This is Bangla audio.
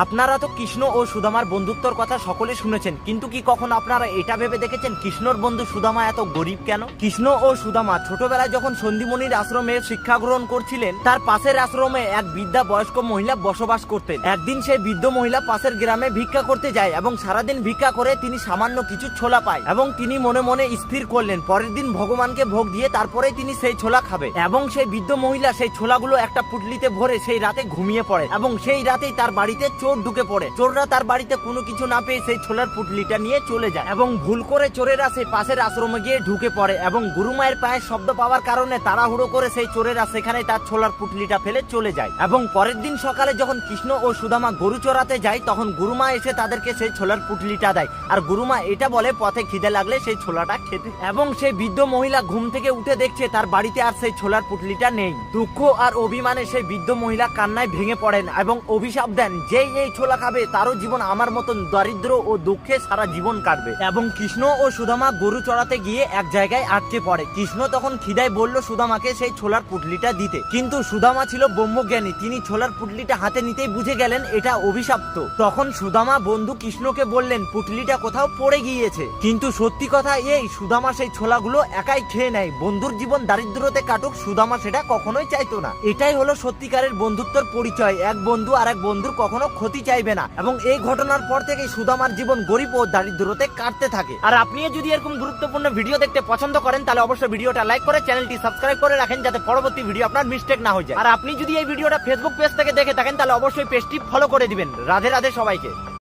আপনারা তো কৃষ্ণ ও সুদামার বন্ধুত্বর কথা সকলে শুনেছেন, কিন্তু কি কখন আপনারা এটা ভেবে দেখেছেন কৃষ্ণর বন্ধু সুদামা এত গরিব কেন? কৃষ্ণ ও সুদামা ছোটবেলায় যখন সন্দীমণির আশ্রমে শিক্ষা গ্রহণ করছিলেন, তার পাশের আশ্রমে এক বৃদ্ধা বয়স্ক মহিলা বসবাস করতেন। একদিন সেই বৃদ্ধ মহিলা পাশের গ্রামে ভিক্ষা করতে যায় এবং সারাদিন ভিক্ষা করে তিনি সামান্য কিছু ছোলা পায় এবং তিনি মনে মনে স্থির করলেন পরের দিন ভগবানকে ভোগ দিয়ে তারপরে তিনি সেই ছোলা খাবে। এবং সেই বৃদ্ধ মহিলা সেই ছোলাগুলো একটা পুটলিতে ভরে সেই রাতে ঘুমিয়ে পড়ে এবং সেই রাতেই তার বাড়িতে চোর ঢুকে পড়ে। চোররা তার বাড়িতে কোনো কিছু না পেয়ে সেই ছোলার পুটলিটা নিয়ে চলে যায় এবং ভুল করে চোরেরা সেই পাশের আশ্রমে গিয়ে ঢুকে পড়ে এবং গুরুমায়ের পায়ের শব্দ পাওয়ার কারণে তাড়াহুড়ো করে সেই চোরেরা সেখানে তার ছোলার পুটলিটা ফেলে চলে যায়। এবং পরের দিন সকালে যখন কৃষ্ণ ও সুদামা গরু চড়াতে যায় তখন গুরুমা এসে তাদেরকে সেই ছোলার পুটলিটা দেয় আর গুরুমা এটা বলে পথে খিদে লাগলে সেই ছোলাটা খেতে। এবং সেই বৃদ্ধ মহিলা ঘুম থেকে উঠে দেখছে তার বাড়িতে আর সেই ছোলার পুটলিটা নেই। দুঃখ আর অভিমানে সেই বৃদ্ধ মহিলা কান্নায় ভেঙে পড়েন এবং অভিশাপ দেন যেই এই ছোলা খাবে তারও জীবন আমার মতন দরিদ্র ও দুঃখে সারা জীবন কাটবে। এবং কৃষ্ণ ও সুদামা গরু চড়াতে গিয়ে এক জায়গায় আটকে পড়ে। কৃষ্ণ তখন খিদায় বলল সুদামাকে সেই ছোলার পুটলিটা দিতে, কিন্তু সুদামা ছিল ব্রহ্মজ্ঞানী, তিনি ছোলার পুটলিটা হাতে নিতেই বুঝে গেলেন এটা অভিশপ্ত। তখন সুদামা বন্ধু কৃষ্ণকে বললেন পুটলিটা কোথাও পড়ে গিয়েছে, কিন্তু সত্যি কথা এই সুদামা সেই ছোলাগুলো একাই খেয়ে নেয়। বন্ধুর জীবন দারিদ্রতে কাটুক সুদামা সেটা কখনোই চাইতো না। এটাই হলো সত্যিকারের বন্ধুত্বের পরিচয়, এক বন্ধু আর এক বন্ধুর কখনো ক্ষতি চাইবে না। এবং এই ঘটনার পর থেকে সুদামার জীবন গরিব ও দারিদ্রতে কাটতে থাকে। আর আপনিও যদি এরকম গুরুত্বপূর্ণ ভিডিও দেখতে পছন্দ করেন তাহলে অবশ্যই ভিডিওটা লাইক করে চ্যানেলটি সাবস্ক্রাইব করে রাখেন যাতে পরবর্তী ভিডিও আপনার মিস্টেক না হয়ে যায়। আর আপনি যদি এই ভিডিওটা ফেসবুক পেজ থেকে দেখে থাকেন তাহলে অবশ্যই পেজটি ফলো করে দিবেন। রাধে রাধে সবাইকে।